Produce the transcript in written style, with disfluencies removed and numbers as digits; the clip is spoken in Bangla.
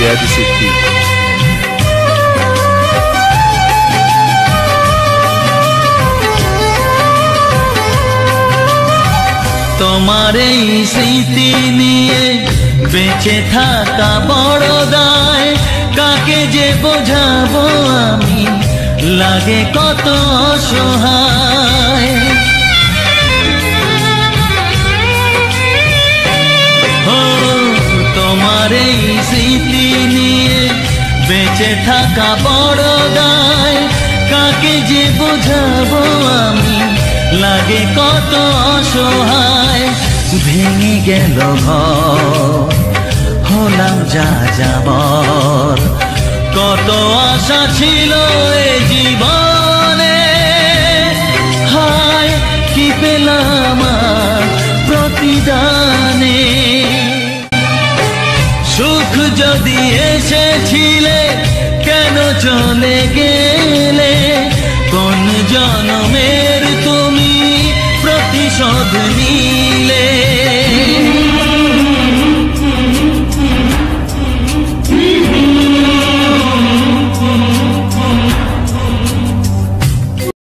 বেয়াদি সিদ্দিক। তোমার এই স্মৃতি নিয়ে বেঁচে থাকা বড় দায়, কাকে যে বোঝাবো আমি, লাগে কত অসহায়। ও তোমার এই স্মৃতি নিয়ে বেঁচে থাকা বড় দায়, কাকে যে বোঝাবো আমি, লাগে কত অসহায়। ভেঙে গেল ঘর, হলাম যা যাবার, কত আশা ছিল এ জীবনে, হায় কি পেলাম প্রতিদানে। সুখ যদি এসেছিলে কেন চলে গেলে, কোন জনমের তুমি প্রতিশোধ